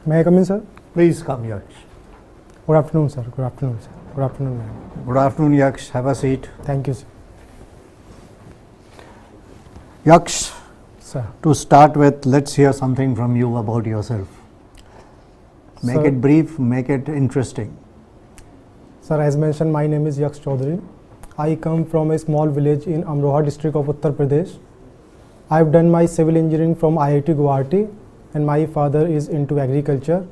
May I come in, sir? Please come, Yaksh. Good afternoon, sir. Good afternoon, sir. Good afternoon, ma'am. Good afternoon, Yaksh. Have a seat. Thank you, sir. Yaksh, Sir. to start with, let's hear something from you about yourself. Make Sir, it brief, make it interesting. Sir, as mentioned, my name is Yaksh Chaudhary. I come from a small village in Amroha district of Uttar Pradesh. I have done my civil engineering from IIT Guwahati, and my father is into agriculture.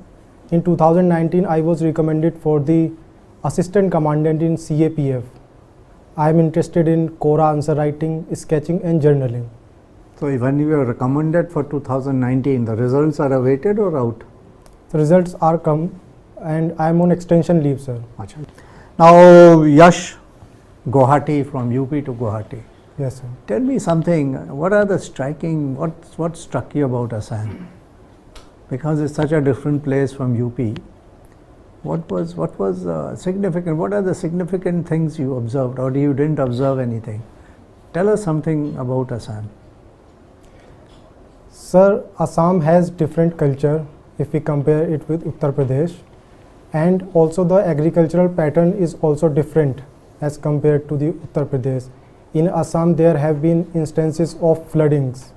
In 2019, I was recommended for the assistant commandant in CAPF. I am interested in Quora answer writing, sketching and journaling. So when you were recommended for 2019, the results are awaited or out? The results are come and I am on extension leave, sir. Achha. Now, Yash, Guwahati, from UP to Guwahati. Yes, sir. Tell me something, what are the striking, what struck you about Assam? Because it's such a different place from UP. What was significant? What are the significant things you observed, or you didn't observe anything? Tell us something about Assam. Sir, Assam has different culture if we compare it with Uttar Pradesh, and also the agricultural pattern is also different as compared to the Uttar Pradesh. In Assam, there have been instances of floodings.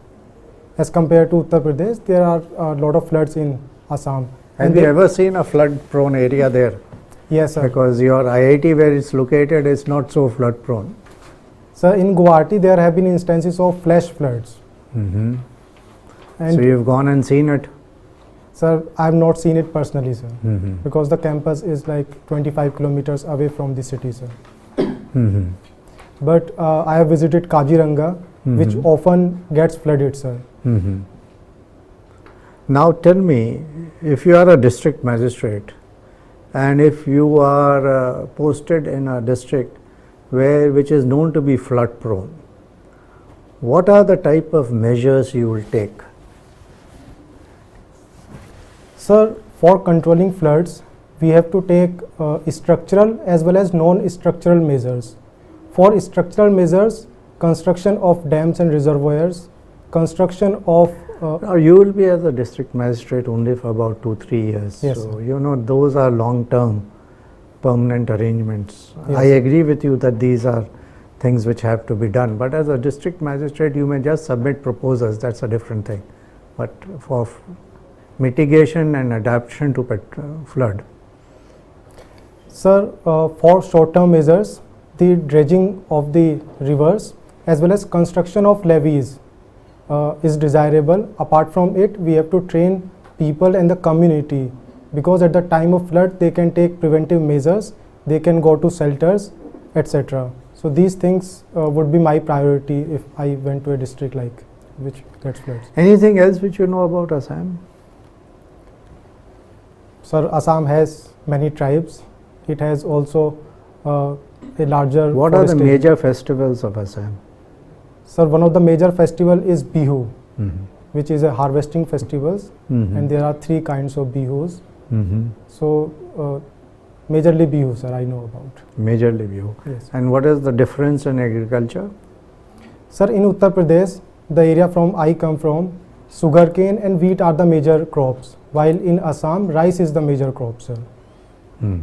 As compared to Uttar Pradesh, there are a lot of floods in Assam. Have you ever seen a flood-prone area there? Yes, sir. Because your IIT where it's located is not so flood-prone. Sir, in Guwahati, there have been instances of flash floods. Mm-hmm. And so you've gone and seen it? Sir, I have not seen it personally, sir, Mm-hmm. because the campus is like 25 kilometers away from the city, sir. Mm-hmm. But I have visited Kaziranga, which often gets flooded, sir. Mm-hmm. Now tell me, if you are a district magistrate and if you are posted in a district which is known to be flood prone, what are the type of measures you will take? Sir, for controlling floods, we have to take structural as well as non-structural measures. For structural measures, construction of dams and reservoirs, construction of Now you will be as a district magistrate only for about 2-3 years. Yes, so sir. you know those are long-term permanent arrangements. Yes, I sir. agree with you that these are things which have to be done, but as a district magistrate you may just submit proposals, that's a different thing. But for mitigation and adaptation to flood. Sir, for short-term measures, the dredging of the rivers as well as construction of levees is desirable. Apart from it, we have to train people and the community, because at the time of flood they can take preventive measures, they can go to shelters, etc. So these things would be my priority if I went to a district like which gets floods. Anything else which you know about Assam? Sir, Assam has many tribes. It has also a larger What are the forest area. major festivals of Assam? Sir, one of the major festival is Bihu, Mm-hmm. which is a harvesting festivals, Mm-hmm. and there are 3 kinds of Bihus. Mm-hmm. So, majorly Bihu, sir, I know about. Majorly view. Yes. And what is the difference in agriculture? Sir, in Uttar Pradesh, the area from I come from, sugarcane and wheat are the major crops, while in Assam, rice is the major crop, sir. Hmm.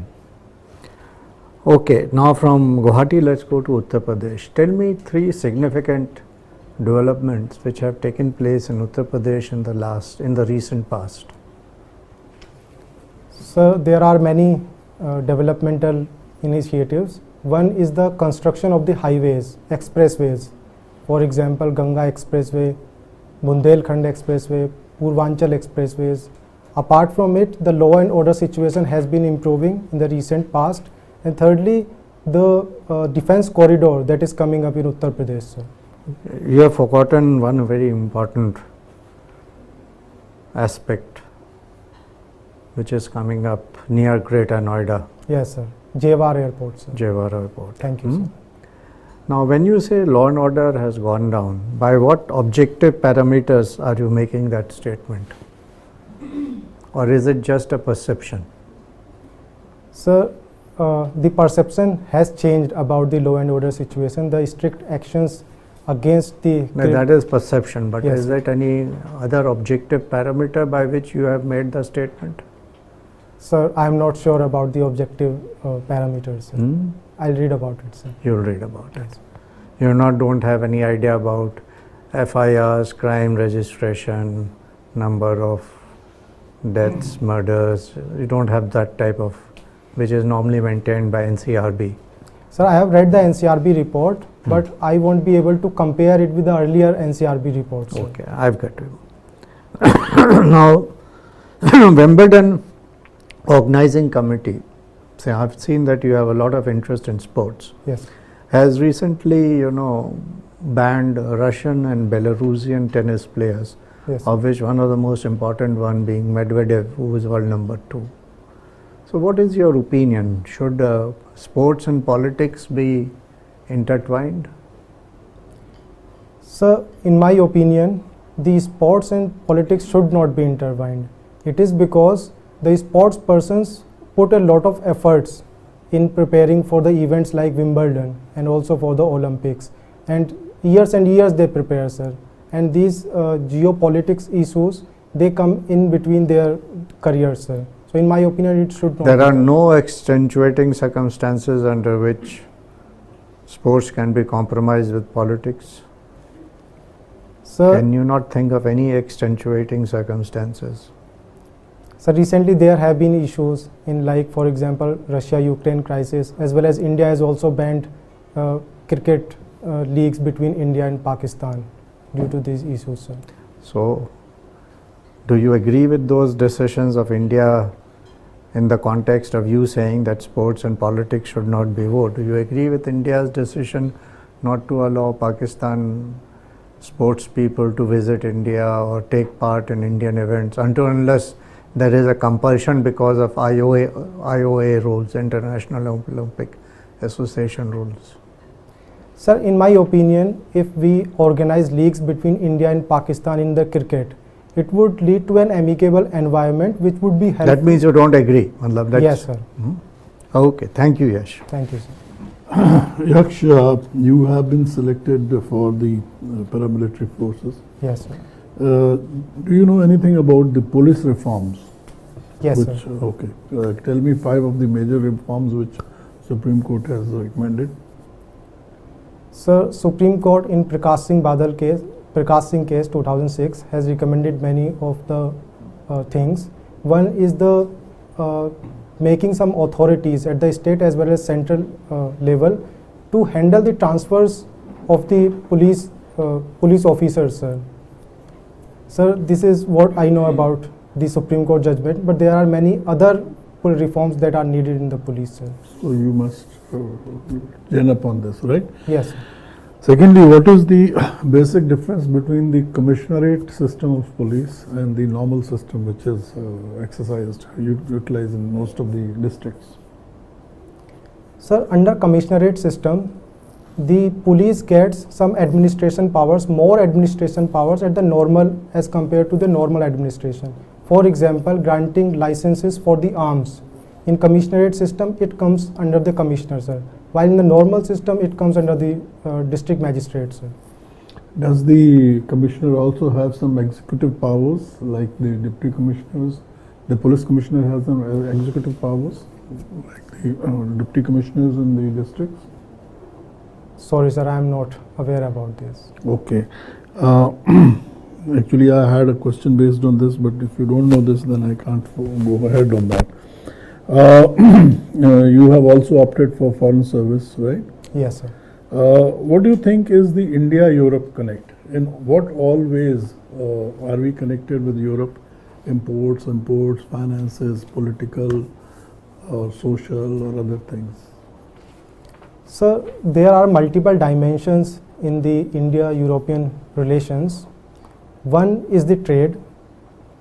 Okay, now from Guwahati, let's go to Uttar Pradesh. Tell me 3 significant developments which have taken place in Uttar Pradesh in the recent past. Sir, there are many developmental initiatives. One is the construction of the highways, expressways. For example, Ganga Expressway, Bundelkhand Expressway, Purvanchal Expressways. Apart from it, the law and order situation has been improving in the recent past. And thirdly, the defense corridor that is coming up in Uttar Pradesh, sir. You have forgotten one very important aspect which is coming up near Greater Noida, Yes, sir. Jewar Airport, sir. Jewar Airport. Thank you, sir. Now, when you say law and order has gone down, by what objective parameters are you making that statement? Or is it just a perception? Sir, the perception has changed about the law and order situation. The strict actions against the... No, that is perception, but Yes, is sir. it any other objective parameter by which you have made the statement? Sir, I am not sure about the objective parameters, sir. I'll read about it, sir. You'll read about it. You don't have any idea about FIRs, crime registration, number of deaths, murders. You don't have that type of, which is normally maintained by NCRB. Sir, I have read the NCRB report, but I won't be able to compare it with the earlier NCRB reports. Sir. Okay, I've got to. Now, Wimbledon Organizing Committee, say I've seen that you have a lot of interest in sports. Yes. Has recently, banned Russian and Belarusian tennis players, Yes. of which one of the most important one being Medvedev, who is world number 2. So what is your opinion? Should sports and politics be intertwined? Sir, in my opinion, the sports and politics should not be intertwined. It is because the sports persons put a lot of efforts in preparing for the events like Wimbledon and also for the Olympics, and years they prepare, sir. And these geopolitics issues, they come in between their careers, sir. So in my opinion, it should not. There are no extenuating circumstances under which sports can be compromised with politics? Sir, Can you not think of any extenuating circumstances? so recently there have been issues in, like, for example, Russia-Ukraine crisis, as well as India has also banned cricket leagues between India and Pakistan due to these issues, sir. So, do you agree with those decisions of India in the context of you saying that sports and politics should not be war? Do you agree with India's decision not to allow Pakistan sports people to visit India or take part in Indian events until unless there is a compulsion because of IOA rules, International Olympic Association rules? Sir, in my opinion, if we organize leagues between India and Pakistan in the cricket, it would lead to an amicable environment which would be helpful. That means you don't agree? Yes, sir. Okay, thank you, Yash. Thank you, sir. Yaksh, you have been selected for the paramilitary forces. Yes, sir. Do you know anything about the police reforms? Yes, Which, sir. okay. Tell me 5 of the major reforms which Supreme Court has recommended. Sir, Supreme Court in Prakash Singh case 2006 has recommended many of the things. One is the making some authorities at the state as well as central level to handle the transfers of the police officers, sir. Sir, this is what I know about the Supreme Court judgment, but there are many other reforms that are needed in the police, sir. So you must gen up on this, right? Yes, sir. Secondly, what is the basic difference between the commissionerate system of police and the normal system which is utilized in most of the districts? Sir, under commissionerate system, the police gets some administration powers, more administration powers at the normal as compared to the normal administration. For example, granting licenses for the arms. In commissionerate system, it comes under the commissioner, sir. While in the normal system, it comes under the district magistrate, sir. Does the commissioner also have some executive powers like the deputy commissioners? The police commissioner has some executive powers like the deputy commissioners in the districts? Sorry, sir, I am not aware about this. Okay. Actually, I had a question based on this, but if you don't know this, then I can't go ahead on that. You have also opted for foreign service, right? Yes, sir. What do you think is the India-Europe connect? In what all ways are we connected with Europe? Imports, finances, political, or social, or other things? Sir, there are multiple dimensions in the India-European relations. One is the trade.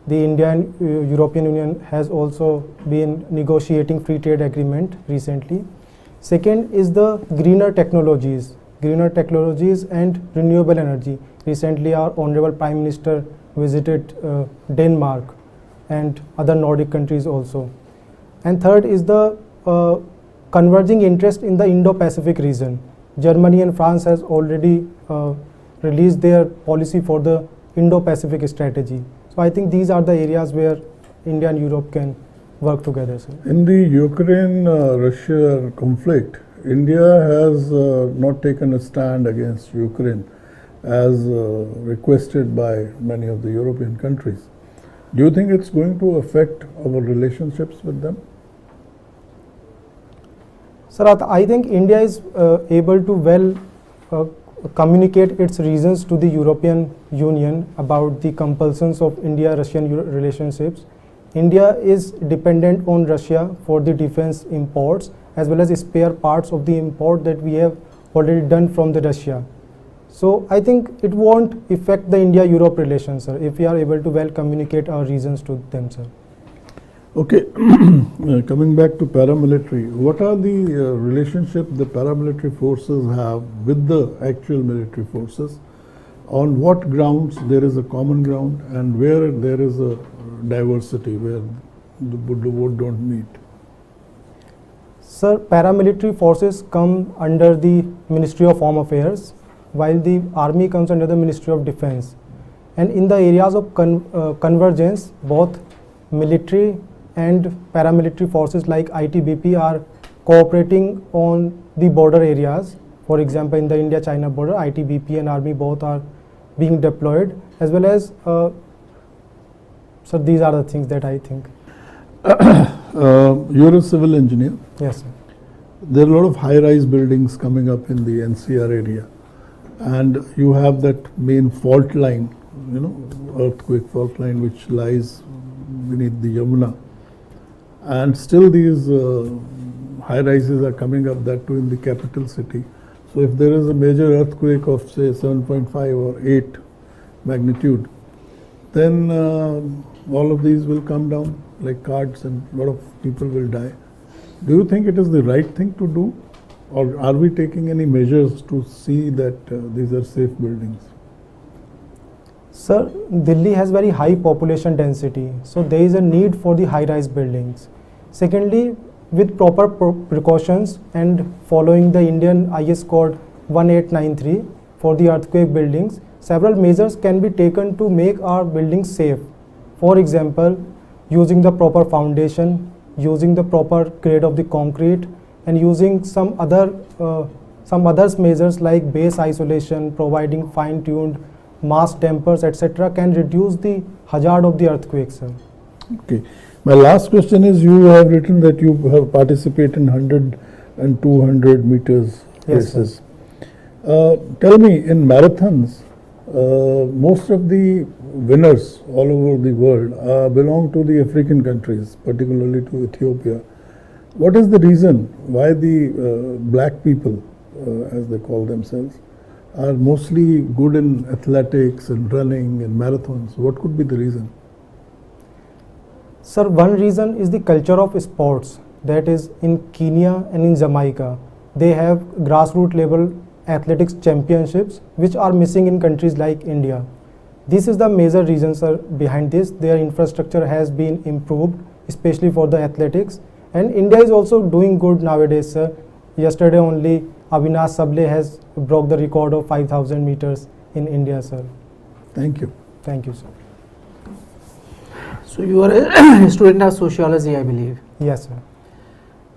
The India and European Union has also been negotiating free trade agreement recently. Second is the greener technologies and renewable energy. Recently, our Honorable Prime Minister visited Denmark and other Nordic countries also. And third is the converging interest in the Indo-Pacific region. Germany and France has already released their policy for the Indo-Pacific strategy. So I think these are the areas where India and Europe can work together, sir. In the Ukraine-Russia conflict, India has not taken a stand against Ukraine as requested by many of the European countries. Do you think it's going to affect our relationships with them? Sir, I think India is able to well communicate its reasons to the European Union about the compulsions of India-Russian relationships. India is dependent on Russia for the defense imports as well as spare parts of the import that we have already done from the Russia. So I think it won't affect the India-Europe relations, sir, if we are able to well communicate our reasons to them, sir. Okay, coming back to paramilitary, what are the relationship the paramilitary forces have with the actual military forces? On what grounds there is a common ground and where there is a diversity, where the both don't meet? Sir, paramilitary forces come under the Ministry of Home Affairs, while the army comes under the Ministry of Defense. And in the areas of convergence, both military and paramilitary forces like ITBP are cooperating on the border areas. For example, in the India-China border, ITBP and army both are being deployed, as well as, so these are the things that I think. You're a civil engineer. Yes, sir. There are a lot of high-rise buildings coming up in the NCR area, and you have that main fault line, you know, earthquake fault line which lies beneath the Yamuna. And still these high-rises are coming up, that too in the capital city. So if there is a major earthquake of say 7.5 or 8 magnitude, then all of these will come down like cards and a lot of people will die. Do you think it is the right thing to do, or are we taking any measures to see that these are safe buildings? Sir, Delhi has very high population density, so there is a need for the high-rise buildings. Secondly, with proper precautions and following the Indian IS code 1893 for the earthquake buildings, several measures can be taken to make our buildings safe. For example, using the proper foundation, using the proper grade of the concrete, and using some other measures like base isolation, providing fine-tuned mass dampers, etc., can reduce the hazard of the earthquake, sir. Okay. My last question is, you have written that you have participated in 100 and 200 meters races. Yes, tell me, in marathons, most of the winners all over the world belong to the African countries, particularly to Ethiopia. What is the reason why the black people, as they call themselves, are mostly good in athletics and running and marathons? What could be the reason? Sir, one reason is the culture of sports, that is in Kenya and in Jamaica. They have grassroots level athletics championships which are missing in countries like India. This is the major reason, sir, behind this. Their infrastructure has been improved, especially for the athletics, and India is also doing good nowadays, sir. Yesterday only Avinash Sable has broke the record of 5,000 meters in India, sir. Thank you. Thank you, sir. So you are a student of sociology, I believe. Yes, sir.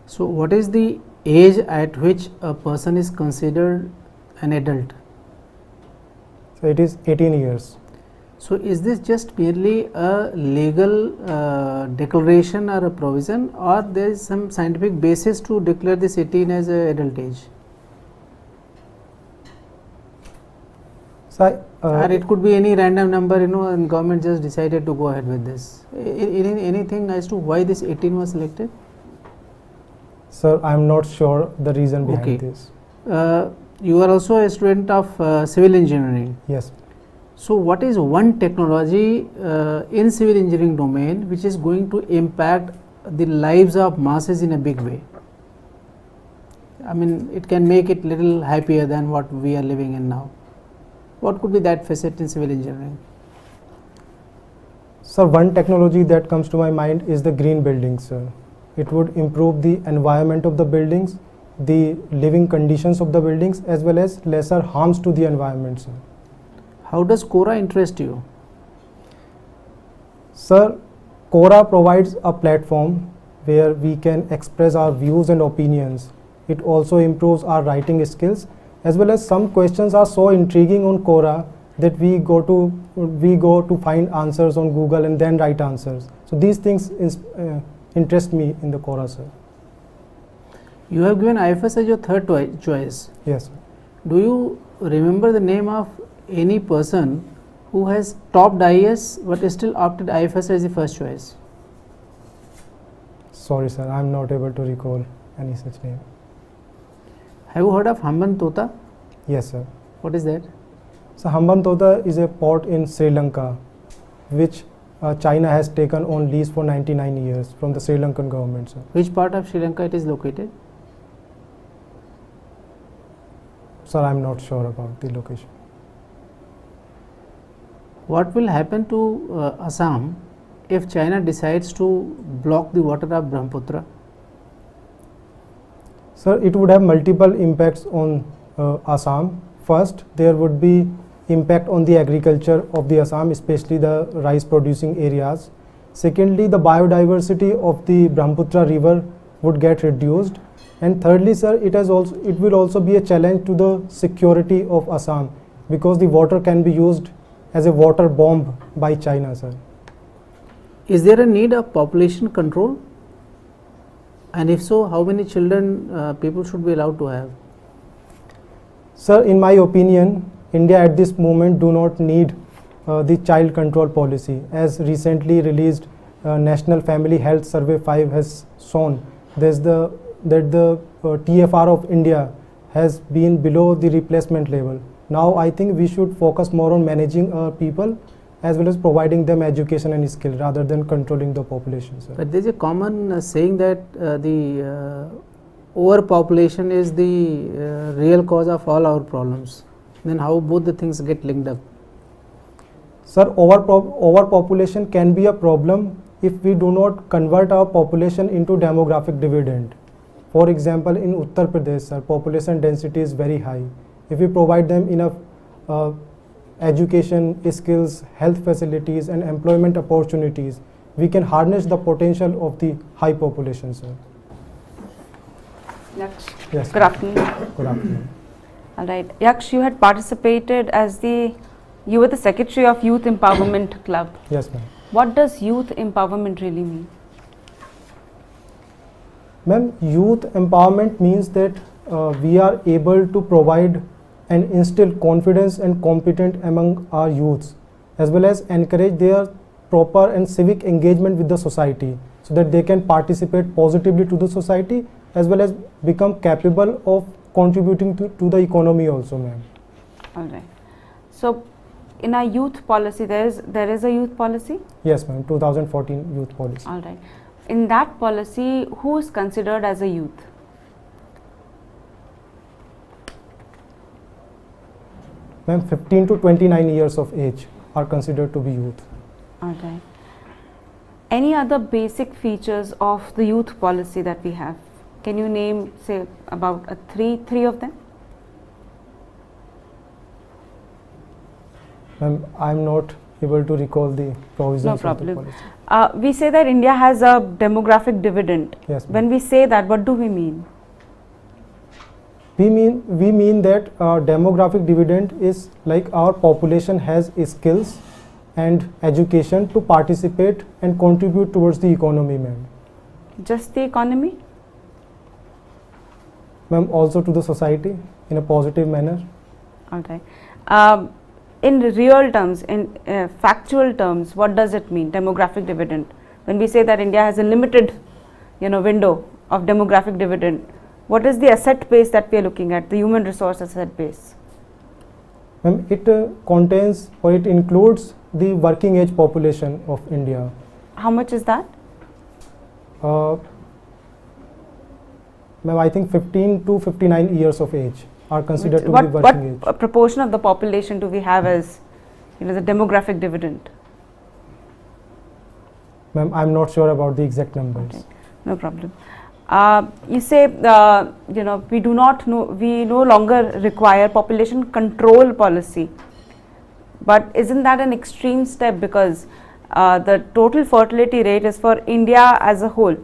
So what is the age at which a person is considered an adult? So it is 18 years. So is this just merely a legal declaration or a provision, or there is some scientific basis to declare this 18 as an adult age? So or it could be any random number, you know, and government just decided to go ahead with this. Anything as to why this 18 was selected? Sir, I am not sure the reason behind Okay. this. You are also a student of civil engineering. Yes. So what is one technology in civil engineering domain which is going to impact the lives of masses in a big way? I mean, it can make it little happier than what we are living in now. What could be that facet in civil engineering? Sir, one technology that comes to my mind is the green buildings, sir. It would improve the environment of the buildings, the living conditions of the buildings, as well as lesser harms to the environment, sir. How does Quora interest you? Sir, Quora provides a platform where we can express our views and opinions. It also improves our writing skills, as well as some questions are so intriguing on Quora that we go to find answers on Google and then write answers. So these things interest me in the Quora, sir. You have given IFS as your third choice. Yes, sir. Do you remember the name of any person who has topped IAS but still opted IFS as the first choice? Sorry, sir, I am not able to recall any such name. Have you heard of Hambantota? Yes, sir. What is that? So Hambantota is a port in Sri Lanka, which China has taken on lease for 99 years from the Sri Lankan government, sir. Which part of Sri Lanka it is located? Sir, I am not sure about the location. What will happen to Assam if China decides to block the water of Brahmaputra? Sir, it would have multiple impacts on Assam. First, there would be impact on the agriculture of the Assam, especially the rice producing areas. Secondly, the biodiversity of the Brahmaputra river would get reduced. And thirdly, sir, it will also be a challenge to the security of Assam, because the water can be used as a water bomb by China, sir. Is there a need of population control? And if so, how many children people should be allowed to have? Sir, in my opinion, India at this moment do not need the child control policy. As recently released National Family Health Survey 5 has shown, that the TFR of India has been below the replacement level. Now I think we should focus more on managing our people as well as providing them education and skill rather than controlling the population, sir. But there is a common saying that the overpopulation is the real cause of all our problems. Then how both the things get linked up? Sir, overpopulation can be a problem if we do not convert our population into demographic dividend. For example, in Uttar Pradesh, sir, population density is very high. If we provide them enough education, skills, health facilities and employment opportunities, we can harness the potential of the high population, sir. Yaksh. Yes. Good afternoon. Good afternoon. All right. Yaksh, you had participated as you were the secretary of Youth Empowerment Club. Yes, ma'am. What does youth empowerment really mean? Ma'am, youth empowerment means that we are able to provide and instill confidence and competence among our youths, as well as encourage their proper and civic engagement with the society, so that they can participate positively to the society as well as become capable of contributing to the economy also, ma'am. All right. So, in our youth policy, there is a youth policy? Yes, ma'am. 2014 youth policy. All right. In that policy, who is considered as a youth? Ma'am, 15 to 29 years of age are considered to be youth. All right. Any other basic features of the youth policy that we have? Can you name, say, about three of them? Ma'am, I am not able to recall the provisions No of the problem. policy. We say that India has a demographic dividend. Yes, ma'am. When we say that, what do we mean? We mean that demographic dividend is like our population has skills and education to participate and contribute towards the economy, ma'am. Just the economy? Ma'am, also to the society in a positive manner. All right. In real terms, in factual terms, what does it mean, demographic dividend? When we say that India has a limited, window of demographic dividend, what is the asset base that we are looking at, the human resource asset base? Ma'am, it contains or it includes the working age population of India. How much is that? Ma'am, I think 15 to 59 years of age are considered to be working age. What proportion of the population do we have as, the demographic dividend? Ma'am, I am not sure about the exact numbers. Okay. No problem. You say, we no longer require population control policy. But isn't that an extreme step? Because the total fertility rate is for India as a whole.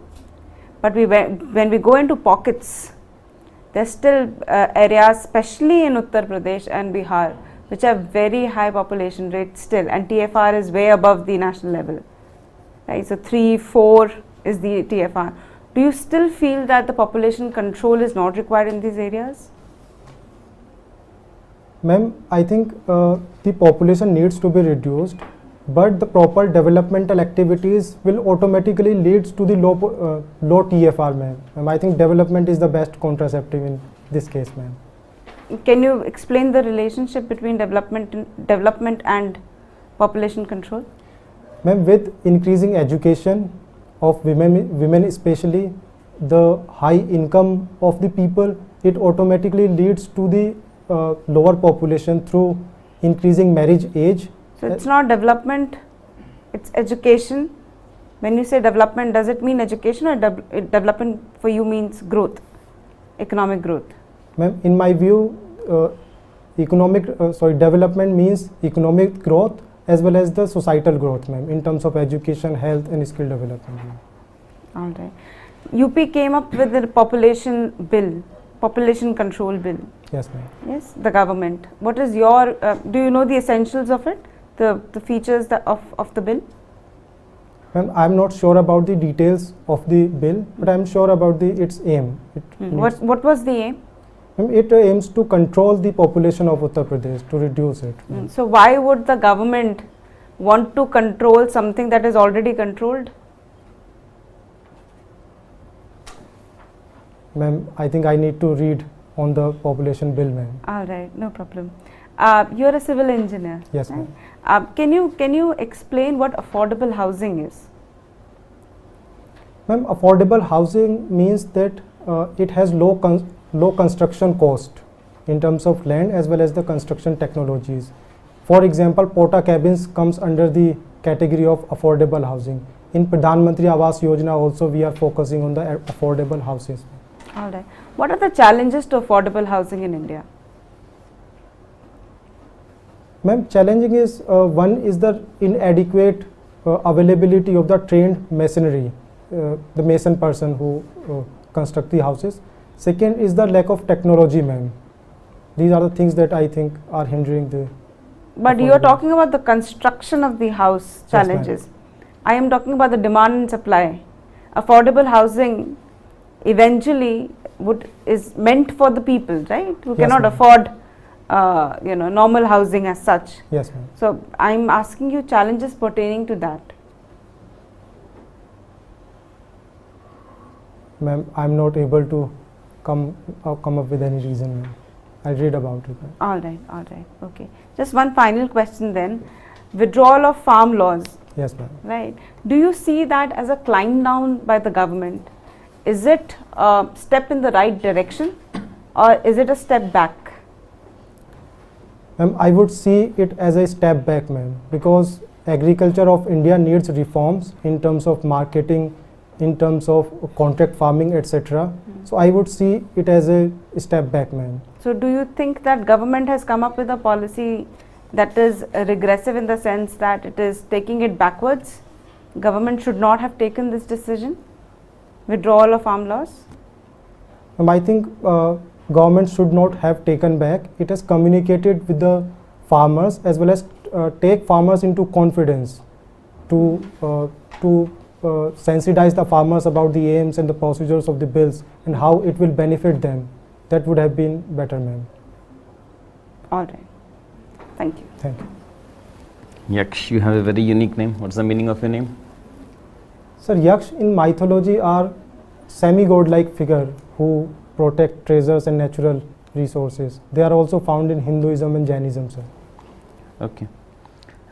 But when we go into pockets, there's still areas, especially in Uttar Pradesh and Bihar, which have very high population rates still, and TFR is way above the national level. Right? So 3, 4 is the TFR. Do you still feel that the population control is not required in these areas? Ma'am, I think the population needs to be reduced, but the proper developmental activities will automatically lead to the low TFR, ma'am. I think development is the best contraceptive in this case, ma'am. Can you explain the relationship between development and population control? Ma'am, with increasing education of women especially, the high income of the people, it automatically leads to the lower population through increasing marriage age. So it's not development, it's education. When you say development, does it mean education, or development for you means growth, economic growth? Ma'am, in my view, development means economic growth as well as the societal growth, ma'am, in terms of education, health and skill development. Ma'am. All right. UP came up with the population control bill. Yes, ma'am. Yes, the government. What is your, do you know the essentials of it, the features of the bill? Ma'am, I'm not sure about the details of the bill, but I'm sure about its aim. What was the aim? Ma'am, it aims to control the population of Uttar Pradesh, to reduce it. So why would the government want to control something that is already controlled? Ma'am, I think I need to read on the population bill, ma'am. All right, no problem. You're a civil engineer. Yes, right? ma'am. Can you explain what affordable housing is? Ma'am, affordable housing means that it has low construction cost in terms of land as well as the construction technologies. For example, porta cabins comes under the category of affordable housing. In Pradhan Mantri Awas Yojana also we are focusing on the affordable houses. All right. What are the challenges to affordable housing in India? Ma'am, challenging is one is the inadequate availability of the trained masonry, the mason person who construct the houses. Second is the lack of technology, ma'am. These are the things that I think are hindering the. But you are talking about the construction of the house challenges. Yes, I am talking about the demand and supply. Affordable housing eventually is meant for the people, right? Who Yes, cannot ma'am. afford normal housing as such. Yes, ma'am. So I am asking you challenges pertaining to that. Ma'am, I'm not able to come up with any reason, ma'am. I'll read about it, ma'am. All right, okay. Just one final question then. Withdrawal of farm laws, Yes, ma'am. right? Do you see that as a climb down by the government? Is it a step in the right direction or is it a step back? Ma'am, I would see it as a step back, ma'am, because agriculture of India needs reforms in terms of marketing, in terms of contract farming, etc. So I would see it as a step back, ma'am. So do you think that government has come up with a policy that is regressive in the sense that it is taking it backwards? Government should not have taken this decision, withdrawal of farm laws? I think government should not have taken back. It has communicated with the farmers as well as take farmers into confidence to sensitize the farmers about the aims and the procedures of the bills and how it will benefit them. That would have been better, ma'am. All right. Thank you. Thank you. Yaksh, you have a very unique name. What's the meaning of your name? Sir, Yaksh in mythology are semi-god-like figure who protect treasures and natural resources. They are also found in Hinduism and Jainism, sir. Okay.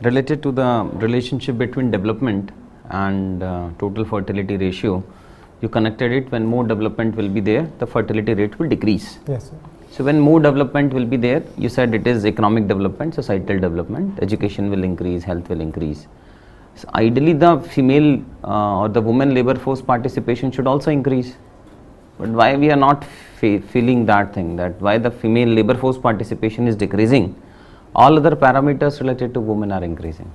Related to the relationship between development and total fertility ratio, you connected it. When more development will be there, the fertility rate will decrease. Yes, sir. So when more development will be there, you said it is economic development, societal development, education will increase, health will increase. So ideally the female or the women labor force participation should also increase. But why we are not feeling that thing, that why the female labor force participation is decreasing, all other parameters related to women are increasing?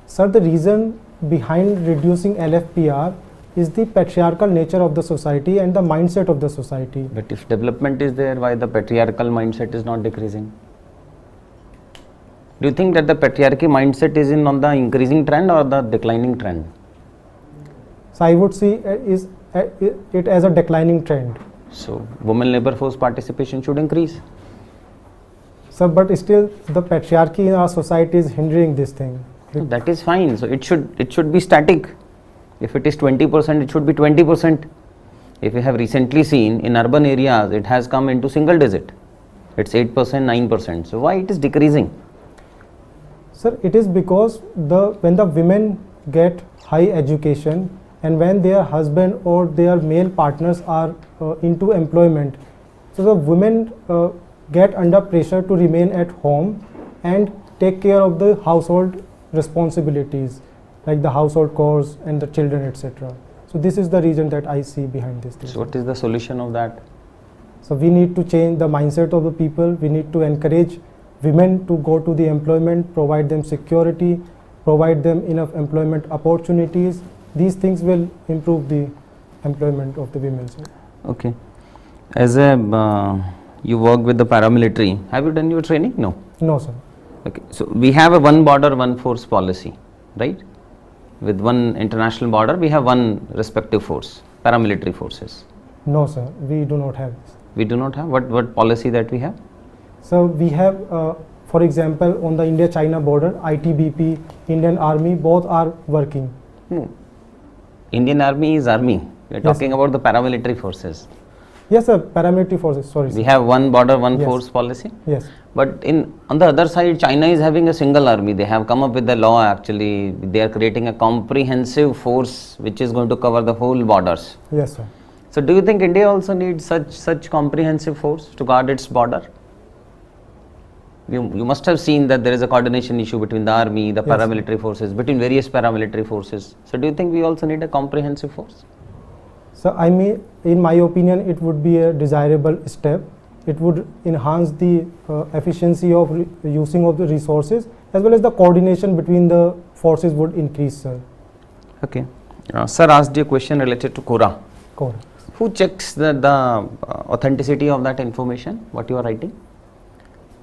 Sir, the reason behind reducing LFPR is the patriarchal nature of the society and the mindset of the society. But if development is there, why the patriarchal mindset is not decreasing? Do you think that the patriarchy mindset is on the increasing trend or the declining trend? So I would see it as a declining trend. So women labor force participation should increase. Sir, but still the patriarchy in our society is hindering this thing. So that is fine. So it should be static. If it is 20%, it should be 20%. If you have recently seen in urban areas, it has come into single digit. It's 8%, 9%. So why it is decreasing? Sir, it is because when the women get high education and when their husband or their male partners are into employment, so the women get under pressure to remain at home and take care of the household responsibilities like the household chores and the children, etc. So this is the reason that I see behind this. So what is the solution of that? So we need to change the mindset of the people. We need to encourage women to go to the employment, provide them security, provide them enough employment opportunities. These things will improve the employment of the women. Sir. Okay. As you work with the paramilitary, have you done your training? No. No, sir. Okay. So we have a one border, one force policy, right? With one international border, we have one respective force, paramilitary forces. No, sir. We do not have this. We do not have? What policy that we have? So we have, for example, on the India-China border, ITBP, Indian Army, both are working. Indian Army is army. We are talking about the paramilitary forces. Yes, sir. Paramilitary forces. Sorry, sir. We have one border, one force policy. Yes. But on the other side, China is having a single army. They have come up with the law actually. They are creating a comprehensive force which is going to cover the whole borders. Yes, sir. So do you think India also needs such comprehensive force to guard its border? You must have seen that there is a coordination issue between the army, the paramilitary forces, between various paramilitary forces. So do you think we also need a comprehensive force? So I mean, in my opinion, it would be a desirable step. It would enhance the efficiency of using of the resources, as well as the coordination between the forces would increase, sir. Okay. Sir asked you a question related to Quora. Correct. Who checks the authenticity of that information, what you are writing?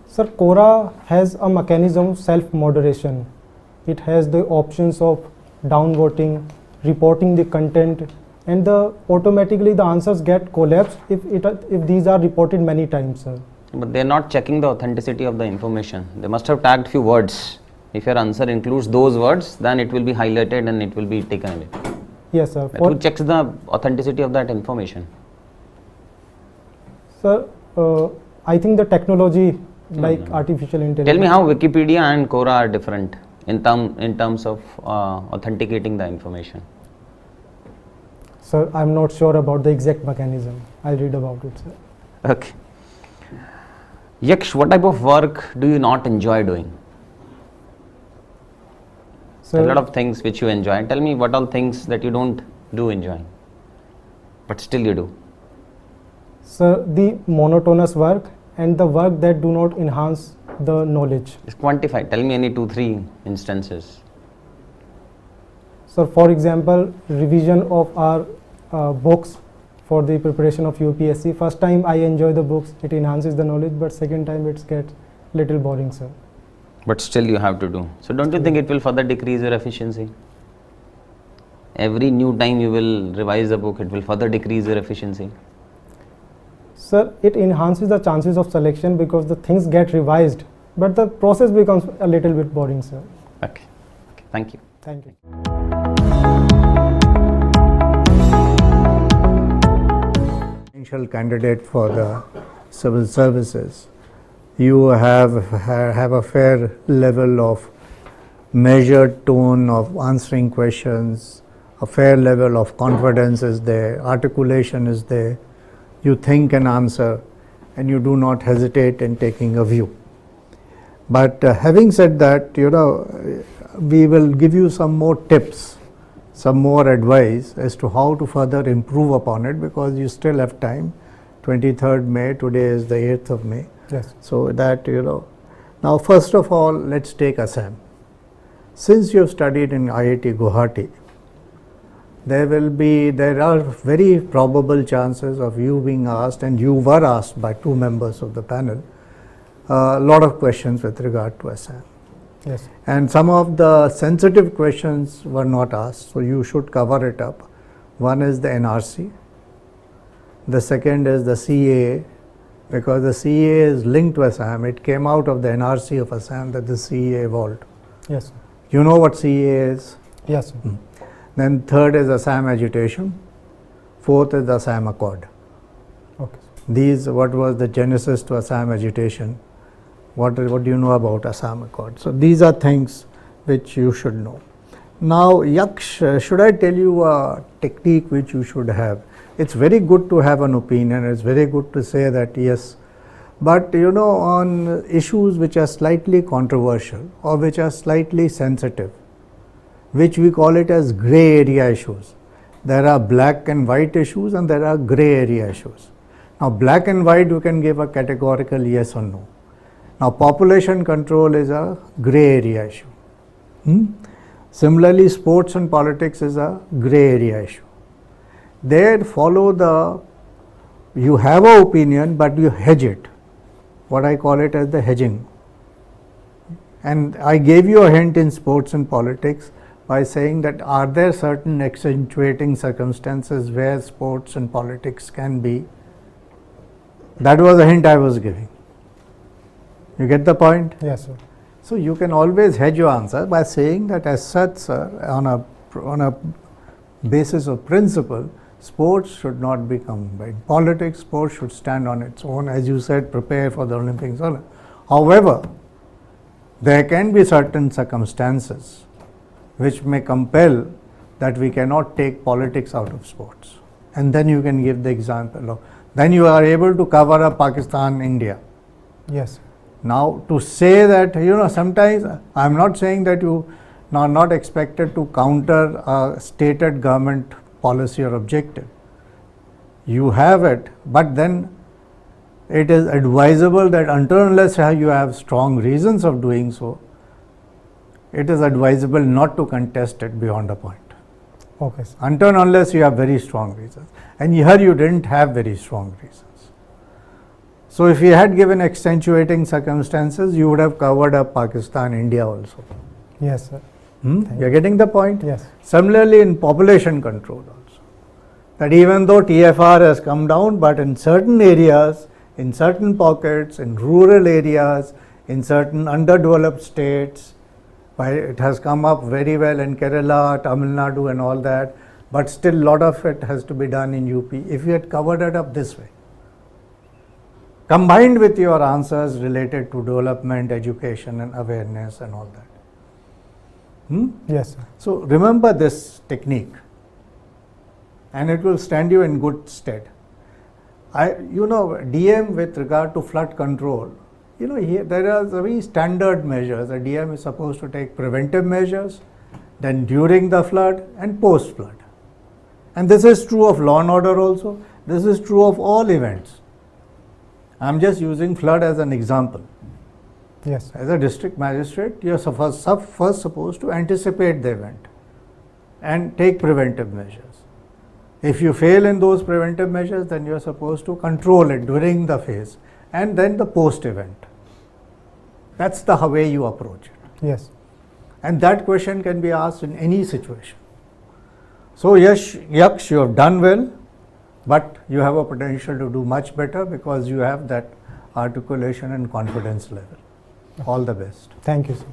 Sir, Quora has a mechanism of self-moderation. It has the options of downvoting, reporting the content, and automatically the answers get collapsed if these are reported many times, sir. But they are not checking the authenticity of the information. They must have tagged few words. If your answer includes those words, then it will be highlighted and it will be taken away. Yes, sir. But who checks the authenticity of that information? Sir, I think the technology like artificial intelligence. Tell me how Wikipedia and Quora are different in terms of authenticating the information. Sir, I'm not sure about the exact mechanism. I'll read about it, sir. Okay. Yaksh, what type of work do you not enjoy doing? Sir, a lot of things which you enjoy. Tell me what all things that you don't do enjoy, but still you do. Sir, the monotonous work and the work that do not enhance the knowledge. Just quantify. Tell me any 2-3 instances. So, for example, revision of our books for the preparation of UPSC. First time I enjoy the books, it enhances the knowledge, but second time it gets little boring, sir. But still you have to do. So don't you think it will further decrease your efficiency? Every new time you will revise the book, it will further decrease your efficiency. Sir, it enhances the chances of selection because the things get revised, but the process becomes a little bit boring, sir. Okay. Thank you. Thank you. Potential candidate for the civil services, you have a fair level of measured tone of answering questions, a fair level of confidence is there, articulation is there, you think and answer, and you do not hesitate in taking a view. But having said that, we will give you some more tips, some more advice as to how to further improve upon it, because you still have time. 23rd May, today is the 8th of May. Yes. So that, now first of all, let's take Assam. since you have studied in IIT Guwahati, there are very probable chances of you being asked, and you were asked by 2 members of the panel, a lot of questions with regard to Assam. Yes. And some of the sensitive questions were not asked, so you should cover it up. One is the NRC, the second is the CAA, because the CAA is linked to Assam. It came out of the NRC of Assam that the CAA evolved. Yes, sir. You know what CAA is? Yes, sir. Then third is Assam agitation, fourth is the Assam Accord. Okay. These, what was the genesis to Assam agitation? What do you know about Assam Accord? So these are things which you should know. Now, Yaksh, should I tell you a technique which you should have? It's very good to have an opinion, it's very good to say that yes, but you know, on issues which are slightly controversial or which are slightly sensitive, which we call it as grey area issues. There are black and white issues and there are grey area issues. Now, black and white you can give a categorical yes or no. Now, population control is a grey area issue. Similarly, sports and politics is a grey area issue. There follow you have an opinion but you hedge it, what I call it as the hedging. And I gave you a hint in sports and politics by saying that are there certain accentuating circumstances where sports and politics can be. That was a hint I was giving. You get the point? Yes, sir. So you can always hedge your answer by saying that as such, sir, on a basis of principle, sports should not be combined. Politics, sports should stand on its own, as you said, prepare for the Olympics. However, there can be certain circumstances which may compel that we cannot take politics out of sports. And then you can give the example of, then you are able to cover up Pakistan, India. Yes. Now, to say that, you know, sometimes I am not saying that you are not expected to counter a stated government policy or objective. You have it, but then it is advisable that until unless you have strong reasons of doing so, it is advisable not to contest it beyond a point. Okay, sir. Until unless you have very strong reasons. And here you didn't have very strong reasons. So if you had given accentuating circumstances, you would have covered up Pakistan, India also. Yes, sir. You're getting the point? Yes. Similarly, in population control also, that even though TFR has come down, but in certain areas, in certain pockets, in rural areas, in certain underdeveloped states, it has come up very well in Kerala, Tamil Nadu and all that, but still a lot of it has to be done in UP. If you had covered it up this way, combined with your answers related to development, education and awareness and all that. Yes, sir. So remember this technique and it will stand you in good stead. DM with regard to flood control, here there are very standard measures. A DM is supposed to take preventive measures, then during the flood and post flood. And this is true of law and order also. This is true of all events. I am just using flood as an example. Yes. As a district magistrate, you are first supposed to anticipate the event and take preventive measures. If you fail in those preventive measures, then you are supposed to control it during the phase and then the post event. That's the way you approach it. Yes. And that question can be asked in any situation. So Yaksh, you have done well, but you have a potential to do much better because you have that articulation and confidence level. All the best. Thank you, sir.